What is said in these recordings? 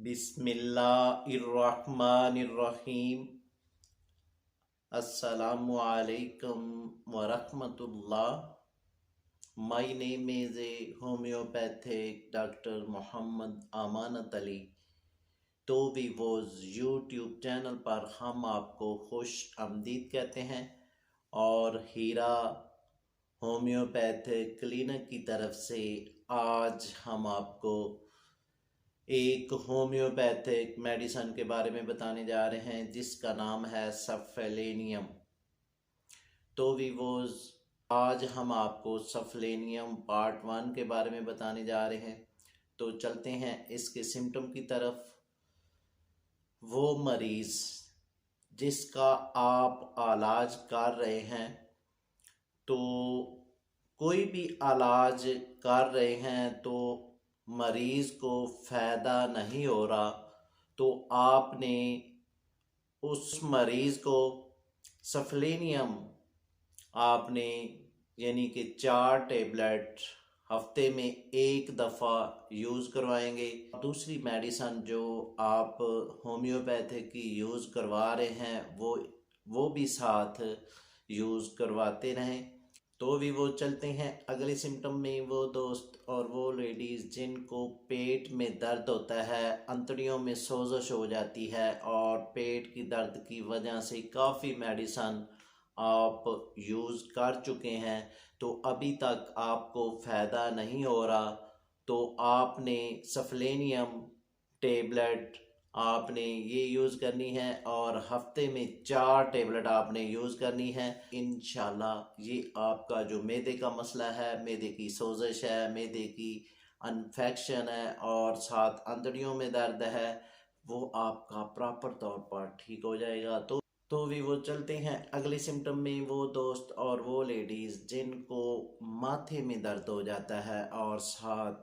बिस्मिल्लाहिर्रहमानिर्रहीम। अस्सलामु अलैकुम वरहमतुल्लाह। My name is a homeopathic doctor Mohammad Amanat Ali. तो वीवोज़ यूट्यूब चैनल पर हम आपको खुश आमदीद कहते हैं और हीरा होम्योपैथिक क्लिनिक की तरफ से आज हम आपको एक होम्योपैथिक मेडिसन के बारे में बताने जा रहे हैं जिसका नाम है सफलेनियम। तो वीवोज़ आज हम आपको सफलेनियम पार्ट 1 के बारे में बताने जा रहे हैं। तो चलते हैं इसके सिम्टम की तरफ। वो मरीज़ जिसका आप इलाज कर रहे हैं, तो कोई भी इलाज कर रहे हैं तो मरीज़ को फ़ायदा नहीं हो रहा, तो आपने उस मरीज़ को सफलेनियम आपने यानी कि 4 टेबलेट हफ्ते में एक दफ़ा यूज़ करवाएंगे। दूसरी मेडिसन जो आप होम्योपैथिक की यूज़ करवा रहे हैं वो भी साथ यूज़ करवाते रहें। तो भी वो चलते हैं अगले सिम्टम में। वो दोस्त और वो लेडीज़ जिनको पेट में दर्द होता है, अंतड़ियों में सोजश हो जाती है और पेट की दर्द की वजह से काफ़ी मेडिसन आप यूज़ कर चुके हैं तो अभी तक आपको फ़ायदा नहीं हो रहा, तो आपने सफलेनियम टेबलेट आपने ये यूज़ करनी है और हफ्ते में 4 टेबलेट आपने यूज़ करनी है। इंशाल्लाह ये आपका जो मैदे का मसला है, मैदे की सोजिश है, मैदे की इन्फेक्शन है और साथ अंतड़ियों में दर्द है, वो आपका प्रॉपर तौर पर ठीक हो जाएगा। तो भी वो चलते हैं अगले सिम्टम में। वो दोस्त और वो लेडीज़ जिनको माथे में दर्द हो जाता है और साथ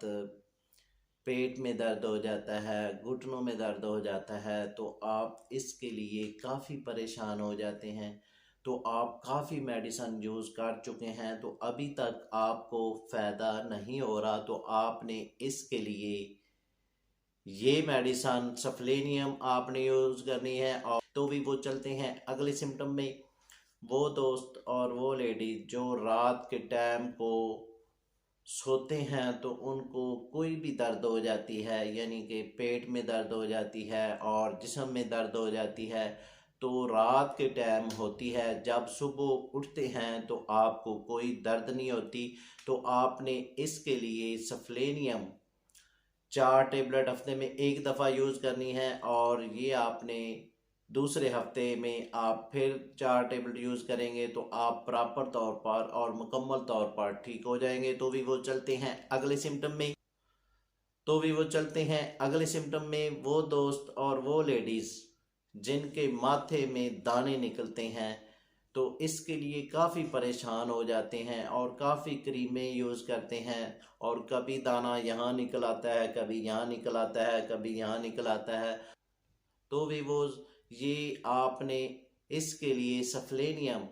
पेट में दर्द हो जाता है, घुटनों में दर्द हो जाता है, तो आप इसके लिए काफ़ी परेशान हो जाते हैं। तो आप काफ़ी मेडिसन यूज़ कर चुके हैं तो अभी तक आपको फ़ायदा नहीं हो रहा, तो आपने इसके लिए ये मेडिसन सफलेनियम आपने यूज़ करनी है। और तो भी वो चलते हैं अगले सिम्टम में। वो दोस्त और वो लेडी जो रात के टाइम को सोते हैं तो उनको कोई भी दर्द हो जाती है, यानी कि पेट में दर्द हो जाती है और जिस्म में दर्द हो जाती है, तो रात के टाइम होती है, जब सुबह उठते हैं तो आपको कोई दर्द नहीं होती, तो आपने इसके लिए सफलेनियम 4 टेबलेट हफ्ते में एक दफ़ा यूज़ करनी है और ये आपने दूसरे हफ्ते में आप फिर 4 टेबलेट यूज़ करेंगे तो आप प्रॉपर तौर पर और मुकम्मल तौर पर ठीक हो जाएंगे। तो भी वो चलते हैं अगले सिम्टम में। वो दोस्त और वो लेडीज़ जिनके माथे में दाने निकलते हैं, तो इसके लिए काफ़ी परेशान हो जाते हैं और काफ़ी क्रीमें यूज़ करते हैं और कभी दाना यहाँ निकल आता है, कभी यहाँ निकल आता है, कभी यहाँ निकल आता है। तो भी वो ये आपने इसके लिए सफलेनियम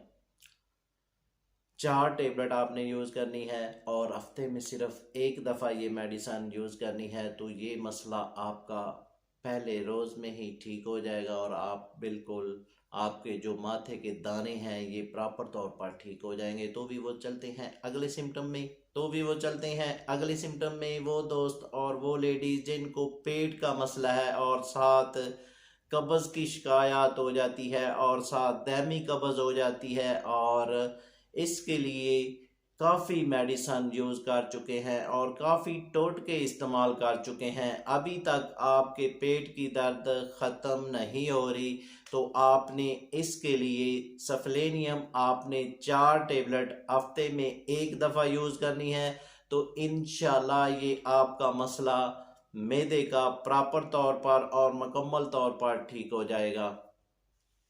4 टेबलेट आपने यूज़ करनी है और हफ्ते में सिर्फ एक दफ़ा ये मेडिसन यूज़ करनी है, तो ये मसला आपका पहले रोज़ में ही ठीक हो जाएगा और आप बिल्कुल आपके जो माथे के दाने हैं ये प्रॉपर तौर पर ठीक हो जाएंगे। तो भी वो चलते हैं अगले सिम्टम में। वो दोस्त और वो लेडीज़ जिनको पेट का मसला है और साथ कब्ज़ की शिकायत हो जाती है और साथ दहमी कब्ज़ हो जाती है और इसके लिए काफ़ी मेडिसन यूज़ कर चुके हैं और काफ़ी टोटके इस्तेमाल कर चुके हैं, अभी तक आपके पेट की दर्द ख़त्म नहीं हो रही, तो आपने इसके लिए सफलेनियम आपने 4 टेबलेट हफ्ते में एक दफ़ा यूज़ करनी है, तो इंशाल्लाह ये आपका मसला मैदे का प्रॉपर तौर पर और मुकम्मल तौर पर ठीक हो जाएगा।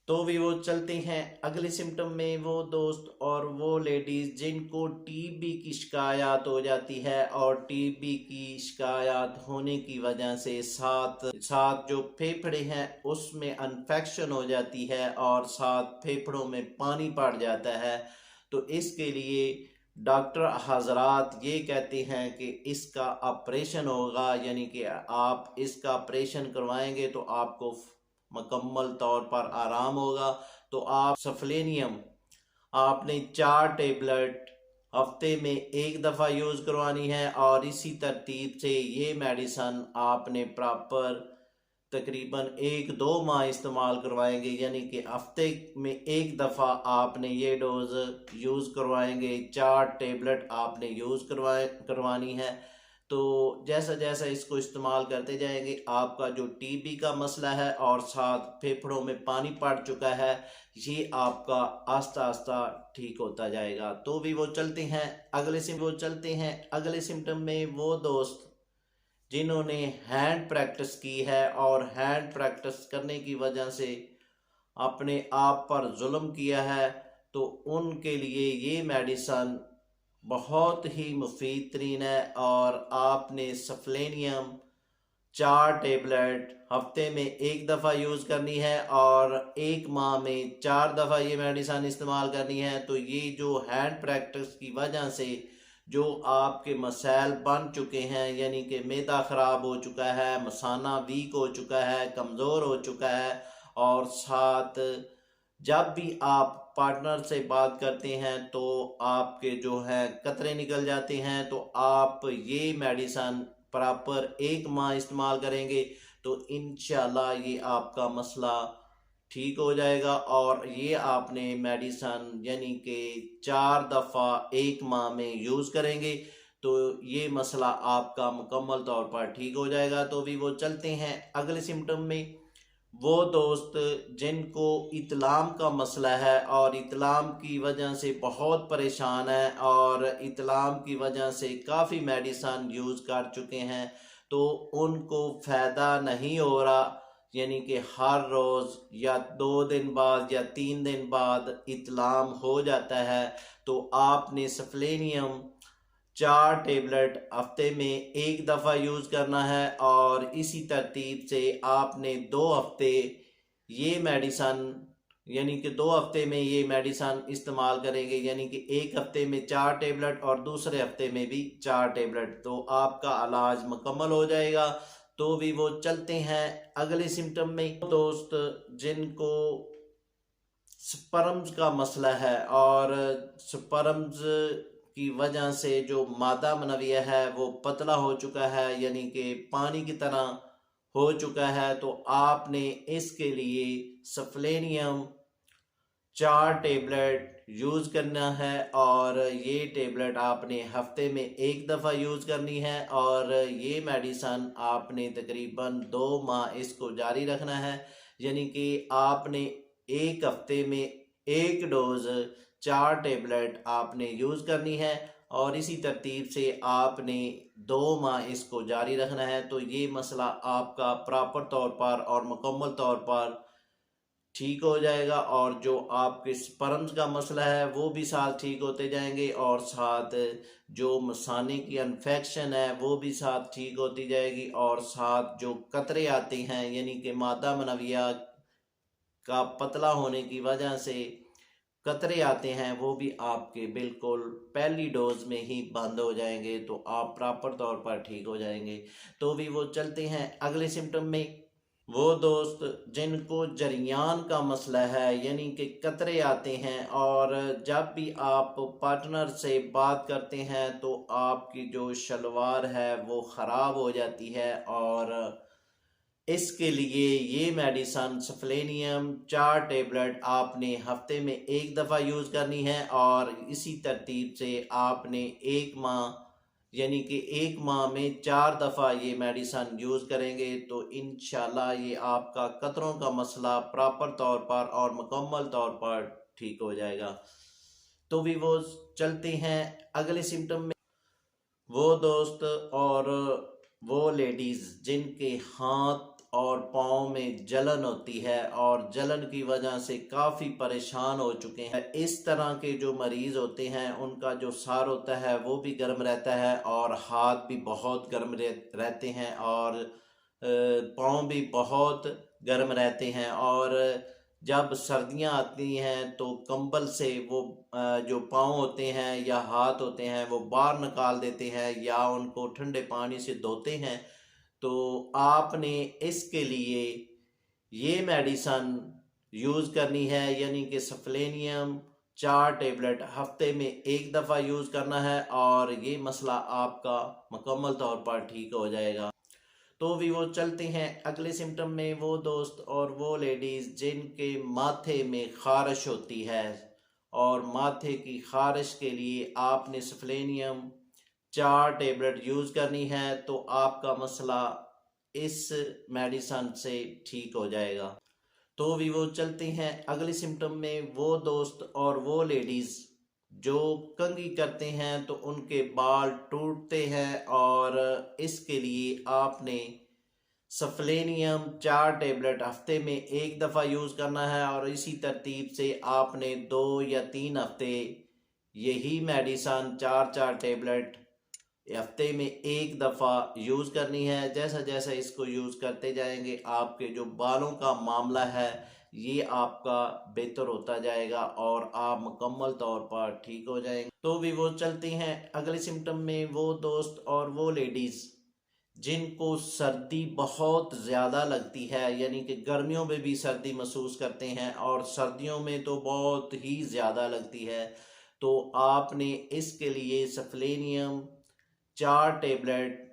तो भी वो चलते हैं अगले सिम्टम में। वो दोस्त और वो लेडीज़ जिनको टीबी की शिकायत हो जाती है और टीबी की शिकायत होने की वजह से साथ साथ जो फेफड़े हैं उसमें इन्फेक्शन हो जाती है और साथ फेफड़ों में पानी पड़ जाता है, तो इसके लिए डॉक्टर हजरात ये कहते हैं कि इसका ऑपरेशन होगा, यानी कि आप इसका ऑपरेशन करवाएंगे तो आपको मुकम्मल तौर पर आराम होगा। तो आप सफलेनियम आपने 4 टेबलेट हफ्ते में एक दफ़ा यूज़ करवानी है, और इसी तरतीब से ये मेडिसन आपने प्रॉपर तकरीबन 1-2 माह इस्तेमाल करवाएंगे, यानी कि हफ्ते में एक दफ़ा आपने ये डोज यूज़ करवाएंगे। 4 टेबलेट आपने यूज़ करवानी है। तो जैसा जैसा इसको इस्तेमाल करते जाएंगे, आपका जो टीबी का मसला है और साथ फेफड़ों में पानी पड़ चुका है, ये आपका आस्ता आस्ता ठीक होता जाएगा। तो भी वो चलते हैं अगले सिम्टम में। वो दोस्त जिन्होंने हैंड प्रैक्टिस की है और हैंड प्रैक्टिस करने की वजह से अपने आप पर जुल्म किया है, तो उनके लिए ये मेडिसन बहुत ही मुफीद तरीन है। और आपने सफलेनियम 4 टेबलेट हफ्ते में एक दफ़ा यूज़ करनी है, और 1 माह में 4 दफ़ा ये मेडिसन इस्तेमाल करनी है। तो ये जो हैंड प्रैक्टिस की वजह से जो आपके मसाइल बन चुके हैं, यानी कि मैदा ख़राब हो चुका है, मसाना वीक हो चुका है, कमज़ोर हो चुका है, और साथ जब भी आप पार्टनर से बात करते हैं तो आपके जो है कतरे निकल जाते हैं, तो आप ये मेडिसन प्रॉपर 1 माह इस्तेमाल करेंगे तो इंशाल्लाह ये आपका मसला ठीक हो जाएगा। और ये आपने मेडिसन यानी कि 4 दफ़ा 1 माह में यूज़ करेंगे तो ये मसला आपका मुकम्मल तौर पर ठीक हो जाएगा। तो भी वो चलते हैं अगले सिम्टम में। वो दोस्त जिनको इतलाम का मसला है और इतलाम की वजह से बहुत परेशान है, और इतलाम की वजह से काफ़ी मेडिसन यूज़ कर चुके हैं, तो उनको फ़ायदा नहीं हो रहा, यानी कि हर रोज़ या 2 दिन बाद या 3 दिन बाद इतलाम हो जाता है, तो आपने सफलेनियम 4 टेबलेट हफ्ते में एक दफ़ा यूज़ करना है। और इसी तरतीब से आपने 2 हफ्ते ये मेडिसन, यानी कि 2 हफ्ते में ये मेडिसन इस्तेमाल करेंगे, यानी कि एक हफ्ते में 4 टेबलेट और दूसरे हफ्ते में भी 4 टेबलेट, तो आपका इलाज मुकम्मल हो जाएगा। तो भी वो चलते हैं अगले सिम्टम में। दोस्त जिनको स्पर्म्स का मसला है और स्पर्म्स की वजह से जो मादा मनविया है वो पतला हो चुका है, यानी कि पानी की तरह हो चुका है, तो आपने इसके लिए सफलेनियम 4 टेबलेट यूज़ करना है। और ये टेबलेट आपने हफ्ते में एक दफ़ा यूज़ करनी है, और ये मेडिसन आपने तकरीबन 2 माह इसको जारी रखना है, यानी कि आपने एक हफ्ते में एक डोज 4 टेबलेट आपने यूज़ करनी है, और इसी तरतीब से आपने 2 माह इसको जारी रखना है। तो ये मसला आपका प्रॉपर तौर पर और मुकम्मल तौर पर ठीक हो जाएगा, और जो आपके स्पर्म्स का मसला है वो भी साथ ठीक होते जाएंगे, और साथ जो मसाने की इन्फेक्शन है वो भी साथ ठीक होती जाएगी, और साथ जो कतरे आते हैं यानी कि मादा मनविया का पतला होने की वजह से कतरे आते हैं, वो भी आपके बिल्कुल पहली डोज में ही बंद हो जाएंगे, तो आप प्रॉपर तौर पर ठीक हो जाएंगे। तो भी वो चलते हैं अगले सिम्टम में। वो दोस्त जिनको जरियान का मसला है, यानी कि कतरे आते हैं, और जब भी आप पार्टनर से बात करते हैं तो आपकी जो शलवार है वो ख़राब हो जाती है, और इसके लिए ये मेडिसन सफलेनियम 4 टेबलेट आपने हफ्ते में एक दफ़ा यूज़ करनी है, और इसी तरतीब से आपने 1 माह, यानी कि 1 माह में 4 दफ़ा ये मेडिसन यूज़ करेंगे तो इंशाल्लाह ये आपका कतरों का मसला प्रॉपर तौर पर और मुकम्मल तौर पर ठीक हो जाएगा। तो भी वो चलते हैं अगले सिम्टम में। वो दोस्त और वो लेडीज़ जिनके हाथ और पाँव में जलन होती है और जलन की वजह से काफ़ी परेशान हो चुके हैं, इस तरह के जो मरीज़ होते हैं उनका जो सार होता है वो भी गर्म रहता है, और हाथ भी बहुत गर्म रहते हैं, और पाँव भी बहुत गर्म रहते हैं, और जब सर्दियां आती हैं तो कंबल से वो जो पाँव होते हैं या हाथ होते हैं वो बाहर निकाल देते हैं या उनको ठंडे पानी से धोते हैं। तो आपने इसके लिए ये मेडिसन यूज़ करनी है, यानी कि सफलेनियम 4 टेबलेट हफ्ते में एक दफ़ा यूज़ करना है और ये मसला आपका मुकम्मल तौर पर ठीक हो जाएगा। तो भी वो चलते हैं अगले सिम्टम में। वो दोस्त और वो लेडीज़ जिनके माथे में खारिश होती है और माथे की खारिश के लिए आपने सफलेनियम 4 टेबलेट यूज़ करनी है, तो आपका मसला इस मेडिसन से ठीक हो जाएगा। तो भी वो चलते हैं अगले सिम्टम में। वो दोस्त और वो लेडीज़ जो कंघी करते हैं तो उनके बाल टूटते हैं और इसके लिए आपने सफलेनियम 4 टेबलेट हफ्ते में एक दफ़ा यूज़ करना है और इसी तरतीब से आपने 2 या 3 हफ्ते यही मेडिसन 4 4 टेबलेट हफ्ते में एक दफ़ा यूज़ करनी है। जैसा जैसा इसको यूज़ करते जाएंगे आपके जो बालों का मामला है ये आपका बेहतर होता जाएगा और आप मुकम्मल तौर पर ठीक हो जाएंगे। तो भी वो चलते हैं अगले सिम्टम में। वो दोस्त और वो लेडीज़ जिनको सर्दी बहुत ज़्यादा लगती है, यानी कि गर्मियों में भी सर्दी महसूस करते हैं और सर्दियों में तो बहुत ही ज़्यादा लगती है, तो आपने इसके लिए सफलेनियम 4 टेबलेट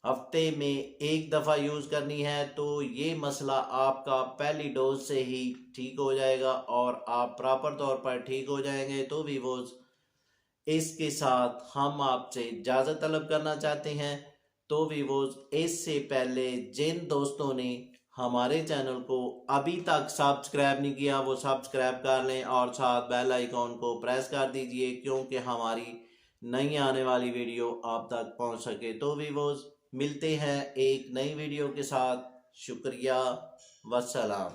हफ्ते में एक दफ़ा यूज़ करनी है। तो ये मसला आपका पहली डोज से ही ठीक हो जाएगा और आप प्रॉपर तौर पर ठीक हो जाएंगे। तो भी वो इसके साथ हम आपसे इजाज़त तलब करना चाहते हैं। तो भी वो इससे पहले जिन दोस्तों ने हमारे चैनल को अभी तक सब्सक्राइब नहीं किया वो सब्सक्राइब कर लें और साथ बेल आइकॉन को प्रेस कर दीजिए, क्योंकि हमारी नई आने वाली वीडियो आप तक पहुंच सके। तो भी वो मिलते हैं एक नई वीडियो के साथ। शुक्रिया, वस्सलाम।